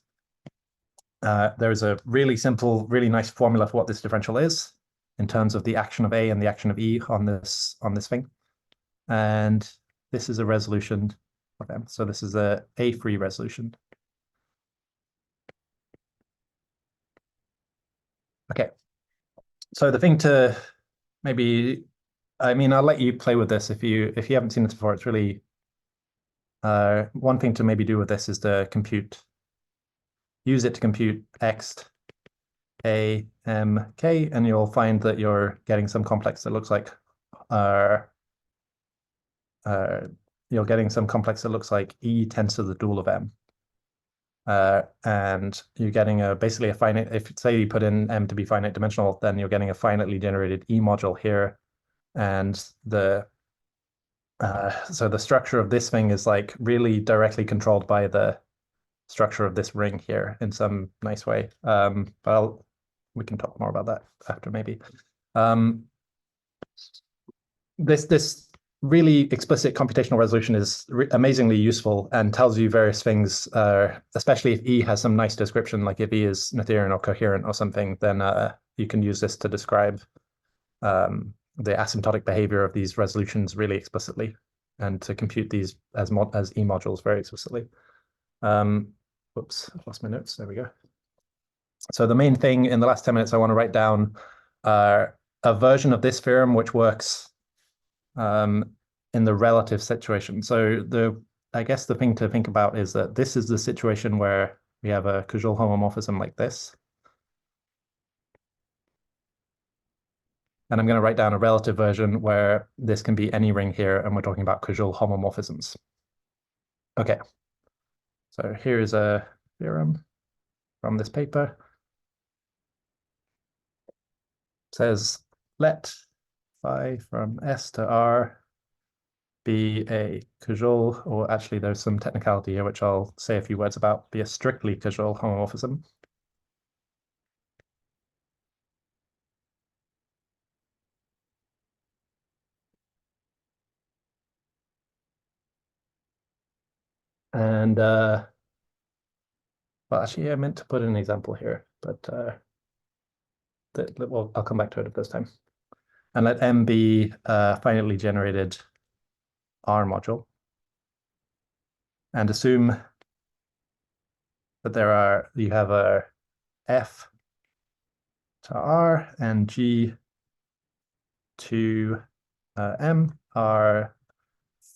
There's a really simple, really nice formula for what this differential is in terms of the action of A and the action of E on this thing. And this is a resolution of M. So this is a free resolution. Okay. So the thing to maybe, I mean, I'll let you play with this if you haven't seen this before. It's really one thing to maybe do with this is to use it to compute X, A, M, K, and you'll find that you're getting some complex that looks like you're getting some complex that looks like E tensor the dual of M. And you're getting basically a finite, if say you put in M to be finite dimensional, then you're getting a finitely generated E module here. And so the structure of this thing is like really directly controlled by the structure of this ring here in some nice way. But we can talk more about that after maybe. This really explicit computational resolution is amazingly useful and tells you various things, especially if E has some nice description, like if E is Noetherian or coherent or something, then you can use this to describe the asymptotic behavior of these resolutions really explicitly and to compute these as E modules very explicitly. Whoops, I've lost my notes. There we go. So the main thing in the last 10 minutes, I want to write down a version of this theorem which works in the relative situation. So I guess the thing to think about is that this is the situation where we have a Koszul homomorphism like this. And I'm going to write down a relative version where this can be any ring here, and we're talking about Koszul homomorphisms. Okay, so here's a theorem from this paper. It says, let phi from S to R be a Koszul, or actually there's some technicality here, which I'll say a few words about, be a strictly Koszul homomorphism. And well, actually, I meant to put an example here, but well, I'll come back to it at this time. And let M be a finitely generated R module. And assume that you have a F to R and G to M are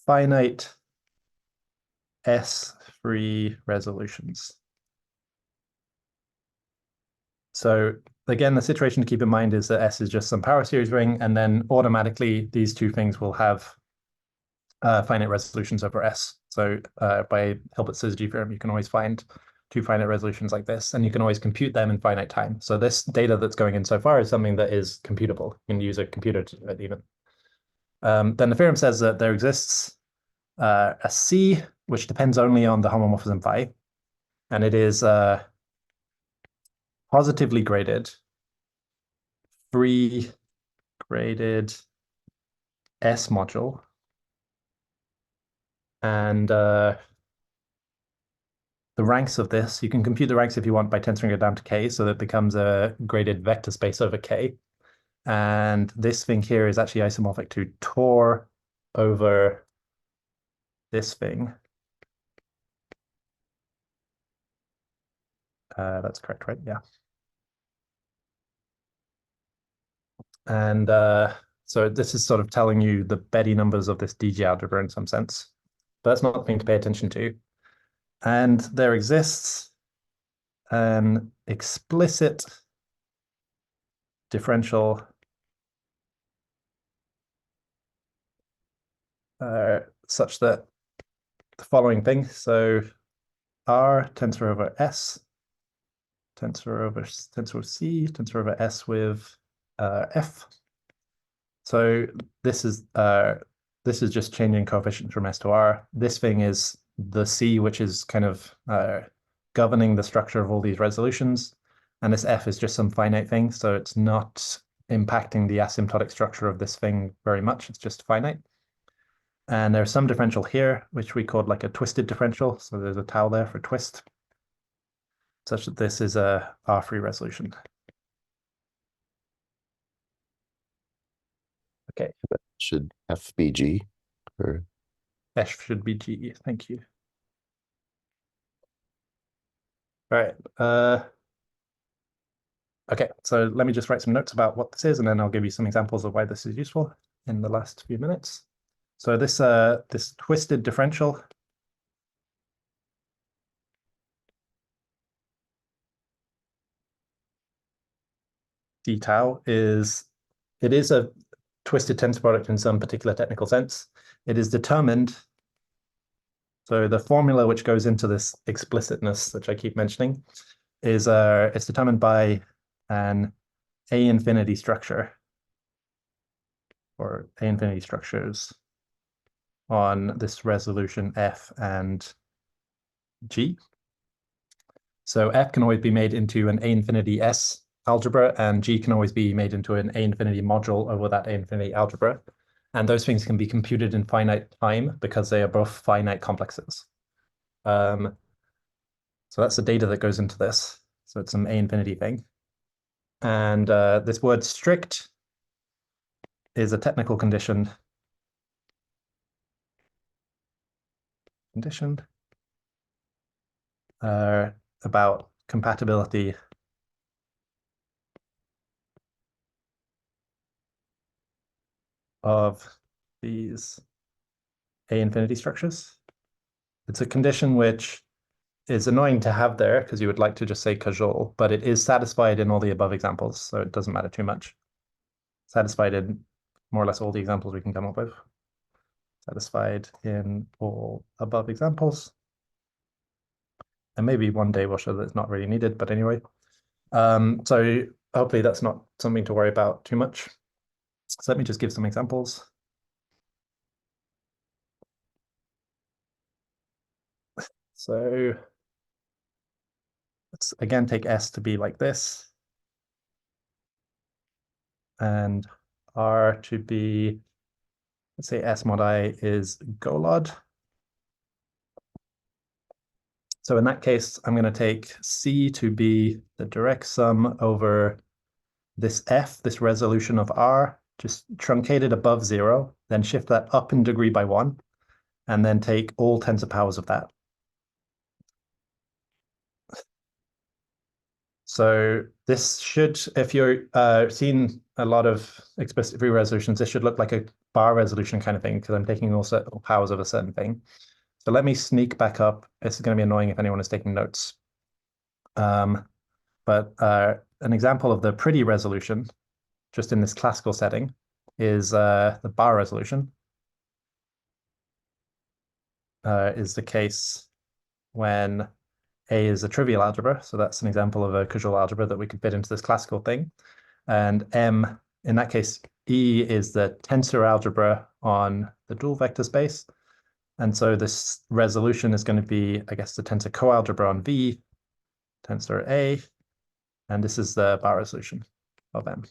finite S-free resolutions. So again, the situation to keep in mind is that S is just some power series ring, and then automatically these two things will have finite resolutions over S. So by Hilbert's syzygy theorem, you can always find two finite resolutions like this, and you can always compute them in finite time. So this data that's going in so far is something that is computable. You can use a computer to do it even. Then the theorem says that there exists a C, which depends only on the homomorphism phi, and it is positively graded, free graded S module. And the ranks of this, you can compute the ranks if you want by tensoring it down to K, so that it becomes a graded vector space over K. And this thing here is actually isomorphic to Tor over this thing. That's correct, right? Yeah. And so this is sort of telling you the Betti numbers of this DG algebra in some sense. But that's not the thing to pay attention to. And there exists an explicit differential such that the following thing, so R tensor over S, tensor over C, tensor over S with F. So this is just changing coefficients from S to R. This thing is the C, which is kind of governing the structure of all these resolutions. And this F is just some finite thing. So it's not impacting the asymptotic structure of this thing very much. It's just finite. And there's some differential here, which we called like a twisted differential. So there's a tau there for twist, such that this is a R-free resolution. Okay. Should F be G? Or... F should be G. Thank you. All right. Okay, so let me just write some notes about what this is, and then I'll give you some examples of why this is useful in the last few minutes. So this twisted differential d tau is a twisted tensor product in some particular technical sense. It is determined. So the formula which goes into this explicitness, which I keep mentioning, is it's determined by an A infinity structure, or A infinity structures on this resolution F and G. So F can always be made into an A infinity S algebra, and G can always be made into an A infinity module over that A infinity algebra. And those things can be computed in finite time because they are both finite complexes. So that's the data that goes into this. So it's some A infinity thing. And this word strict is a technical condition. About compatibility of these A infinity structures. It's a condition which is annoying to have there because you would like to just say Koszul, but it is satisfied in all the above examples, so it doesn't matter too much. Satisfied in more or less all the examples we can come up with. Satisfied in all above examples. And maybe one day we'll show that it's not really needed, but anyway. So hopefully that's not something to worry about too much. So let me just give some examples. So let's again take S to be like this, and R to be, let's say S mod I is Golod. So in that case, I'm going to take C to be the direct sum over this F, this resolution of R, just truncated above 0, then shift that up in degree by 1, and then take all tensor powers of that. So this should, if you're seeing a lot of explicit free resolutions, this should look like a bar resolution kind of thing, because I'm taking all powers of a certain thing. So let me sneak back up. This is going to be annoying if anyone is taking notes. But an example of the pretty resolution, just in this classical setting, is the bar resolution. Is the case when A is a trivial algebra. So that's an example of a Koszul algebra that we could fit into this classical thing. And M, in that case, E is the tensor algebra on the dual vector space. And so this resolution is going to be, I guess, the tensor coalgebra on V, tensor A, and this is the bar resolution of M.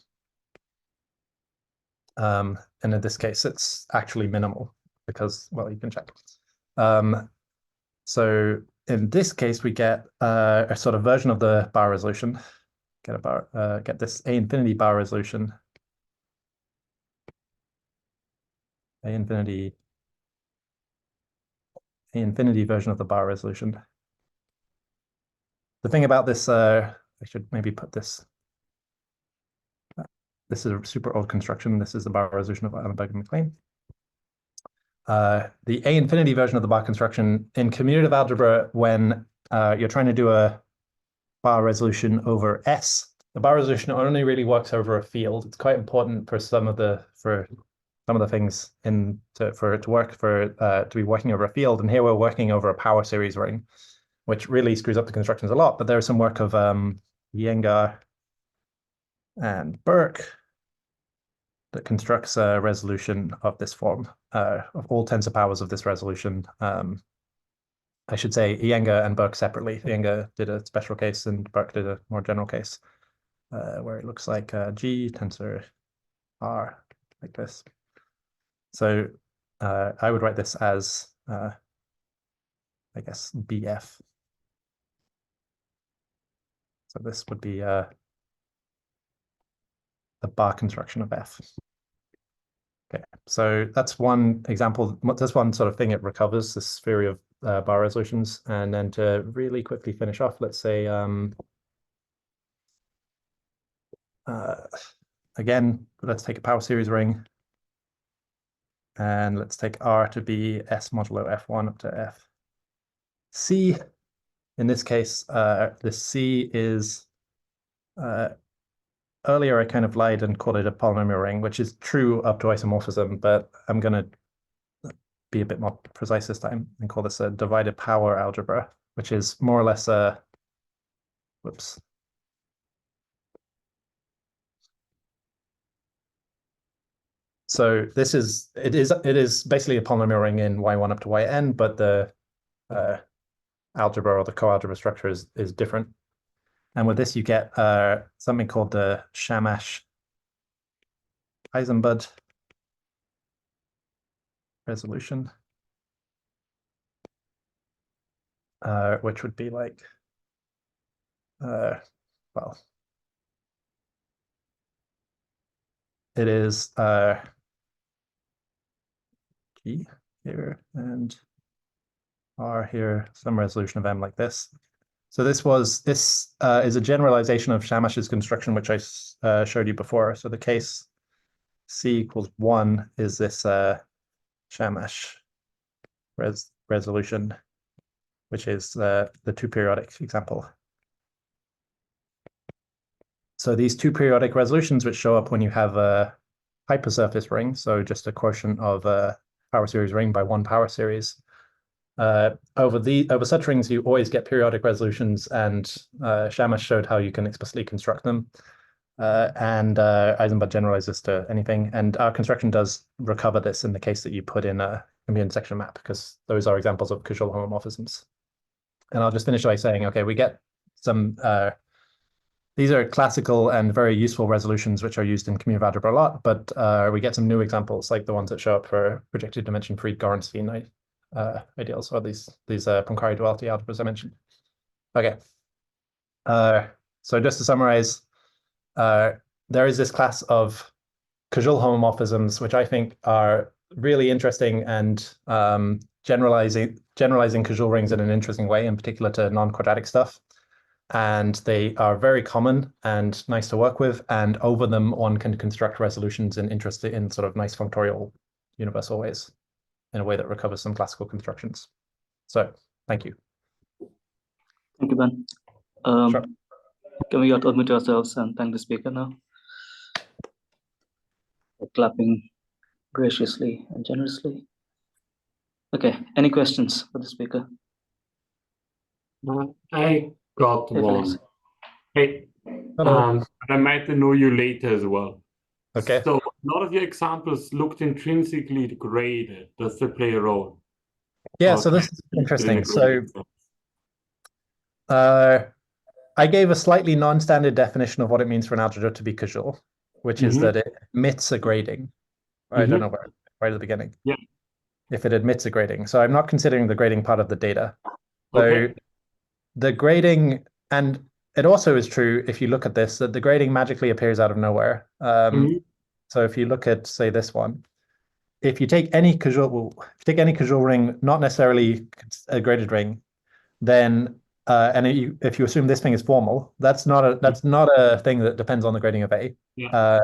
And in this case, it's actually minimal because, well, you can check. So in this case, we get a sort of version of the bar resolution. Get this A infinity bar resolution. A infinity version of the bar resolution. The thing about this, I should maybe put this. This is a super old construction. This is the bar resolution of Allenberg and MacLean. The A infinity version of the bar construction in commutative algebra, when you're trying to do a bar resolution over S, the bar resolution only really works over a field. It's quite important for some of the things for it to work, to be working over a field. And here we're working over a power series ring, which really screws up the constructions a lot. But there's some work of Iyengar and Burke that constructs a resolution of this form, of all tensor powers of this resolution. I should say Iyengar and Burke separately. Iyengar did a special case and Burke did a more general case, where it looks like G tensor R, like this. So I would write this as, I guess, BF. So this would be the bar construction of F. Okay, so that's one example. That's one sort of thing it recovers, this theory of bar resolutions. And then to really quickly finish off, let's say, again, let's take a power series ring. And let's take R to be S modulo F1 up to F. C, in this case, this C is, earlier I kind of lied and called it a polynomial ring, which is true up to isomorphism, but I'm going to be a bit more precise this time and call this a divided power algebra, which is more or less a, whoops. So this is, it is basically a polynomial ring in Y1 up to Yn, but the algebra or the coalgebra structure is different. And with this, you get something called the Shamash-Eisenbud resolution, which would be like, well, it is G here and R here, some resolution of M like this. So this is a generalization of Shamash's construction, which I showed you before. So the case C equals 1 is this Shamash resolution, which is the two periodic example. So these two periodic resolutions, which show up when you have a hypersurface ring, so just a quotient of a power series ring by one power series. Over such rings, you always get periodic resolutions, and Shamash showed how you can explicitly construct them. And Eisenbud generalizes to anything. And our construction does recover this in the case that you put in a commutative section map, because those are examples of Koszul homomorphisms. And I'll just finish by saying, okay, we get some, these are classical and very useful resolutions which are used in commutative algebra a lot, but we get some new examples like the ones that show up for projected dimension-free Gorenstein ideals, or these Poincare duality algebras I mentioned. Okay. So just to summarize, there is this class of Koszul homomorphisms, which I think are really interesting and generalizing Koszul rings in an interesting way, in particular to non-quadratic stuff. And they are very common and nice to work with. And over them, one can construct resolutions in sort of nice functorial universal ways, in a way that recovers some classical constructions. So, thank you. Thank you, Ben. Sure. Can we unmute ourselves and thank the speaker now? For clapping graciously and generously. Okay, any questions for the speaker? I got one. Hey, Hello. I might know you later as well. Okay. So a lot of your examples looked intrinsically graded. Does that play a role? Yeah, so this is interesting. So I gave a slightly non-standard definition of what it means for an algebra to be Koszul, which is that it emits a grading. I don't know where, right at the beginning. Yeah. If it admits a grading. So I'm not considering the grading part of the data. So Okay. the grading, and it also is true if you look at this, that the grading magically appears out of nowhere. So if you look at, say, this one, if you take any Koszul ring, not necessarily a graded ring, then and if you assume this thing is formal, that's not a thing that depends on the grading of A. Yeah.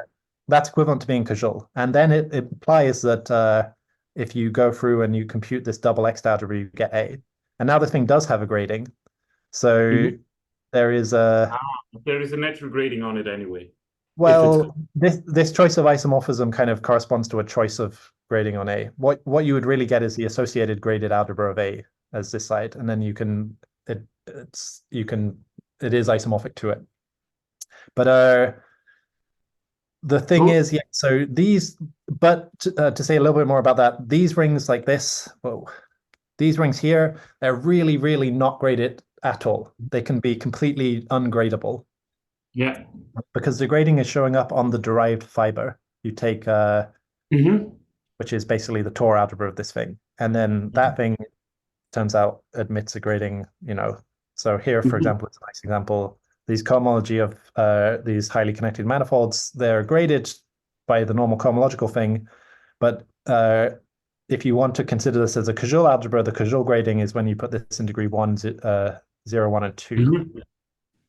That's equivalent to being Koszul. And then it implies that if you go through and you compute this double X algebra, you get A. And now this thing does have a grading. So there is a natural grading on it anyway. well, this choice of isomorphism kind of corresponds to a choice of grading on A. What you would really get is the associated graded algebra of A as this side, and then it is isomorphic to it. But the thing is, yeah, so these, but to say a little bit more about that, these rings like this, these rings here, they're really, really not graded at all. They can be completely ungradable. Yeah. Because the grading is showing up on the derived fibre. You take, which is basically the Tor algebra of this thing. And then that thing turns out admits a grading, So here, for example, it's a nice example. These cohomology of these highly connected manifolds, they're graded by the normal cohomological thing. But if you want to consider this as a Koszul algebra, the Koszul grading is when you put this in degree 1, 0, 1, and 2.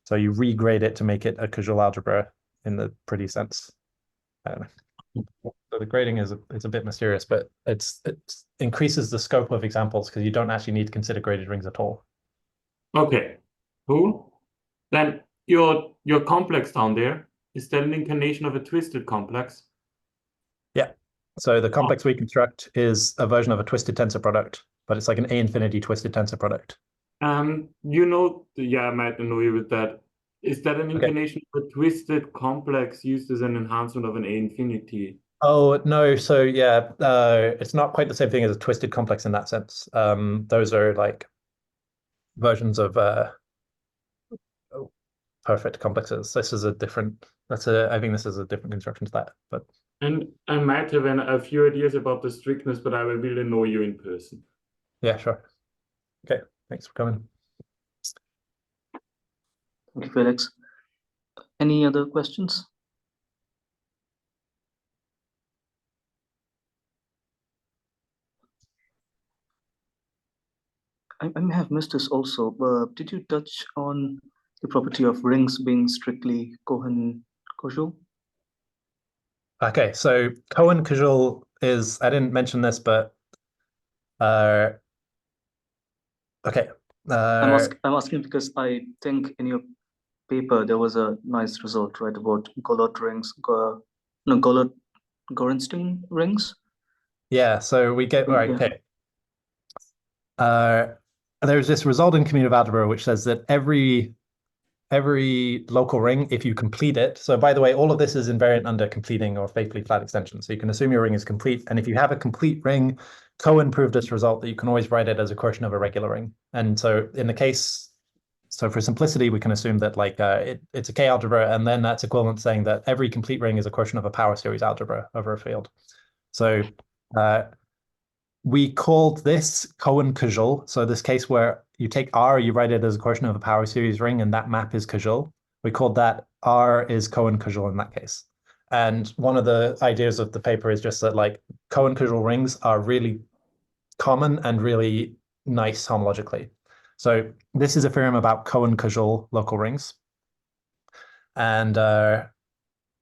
So you regrade it to make it a Koszul algebra in the pretty sense. I don't know. So the grading is a bit mysterious, but it increases the scope of examples because you don't actually need to consider graded rings at all. Okay, cool. Then your complex down there, is that an incarnation of a twisted complex? Yeah. So the complex we construct is a version of a twisted tensor product, but it's like an A infinity twisted tensor product. I might annoy you with that. Is that an incarnation of a twisted complex used as an enhancement of an A infinity? Oh, no. So yeah, it's not quite the same thing as a twisted complex in that sense. Those are like versions of perfect complexes. This is I think this is a different construction to that. But and I might have a few ideas about the strictness, but I will really annoy you in person. Yeah, sure. Okay, thanks for coming. Thank you, Felix. Any other questions? I may have missed this also, but did you touch on the property of rings being strictly Koszul? Okay, so Cohen-Koszul is, I didn't mention this, but okay. I'm asking because I think in your paper there was a nice result, right, about Golod rings, Golod-Gorenstein rings. Yeah, so we get right. Okay. There's this result in commutative algebra which says that every local ring, if you complete it. So by the way, all of this is invariant under completing or faithfully flat extension. So you can assume your ring is complete. And if you have a complete ring, Cohen proved this result that you can always write it as a quotient of a regular ring. And so in the case, so for simplicity, we can assume that like it's a K algebra, and then that's equivalent to saying that every complete ring is a quotient of a power series algebra over a field. So we called this Cohen-Koszul. So this case where you take R, you write it as a quotient of a power series ring, and that map is Koszul. We called that R is Cohen-Koszul in that case. And one of the ideas of the paper is just that like Cohen-Koszul rings are really common and really nice homologically. So this is a theorem about Cohen-Koszul local rings. And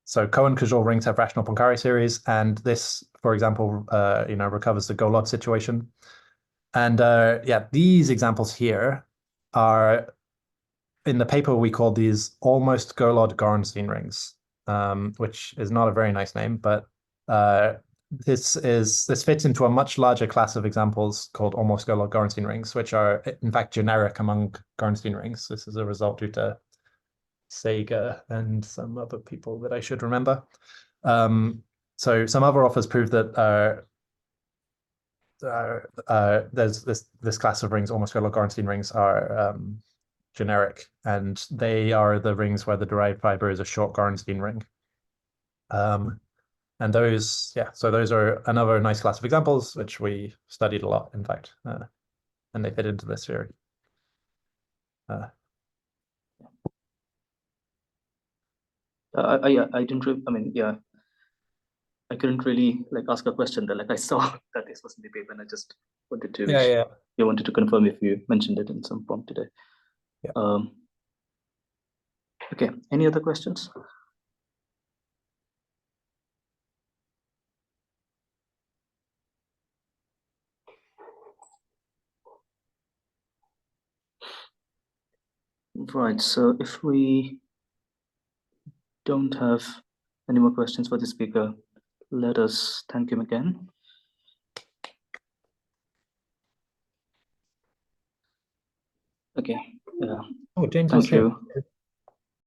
so Cohen-Koszul rings have rational Poincare series, and this, for example, recovers the Golod situation. And these examples here are in the paper we call these almost Golod-Gorenstein rings, which is not a very nice name, but this fits into a much larger class of examples called almost Golod-Gorenstein rings, which are in fact generic among Gorenstein rings. This is a result due to Sega and some other people that I should remember. So some other authors prove that there's this class of rings, almost Golod-Gorenstein rings, are generic, and they are the rings where the derived fibre is a short Gorenstein ring. And those, yeah, so those are another nice class of examples, which we studied a lot, in fact, and they fit into this theory. I didn't really, I mean, yeah, I couldn't really like ask a question there. Like I saw that this was in the paper, and I just wanted to, you wanted to confirm if you mentioned it in some form today. Yeah. Okay, any other questions? Right, so if we don't have any more questions for the speaker, let us thank him again. Okay, yeah, Oh, James thank was here. you.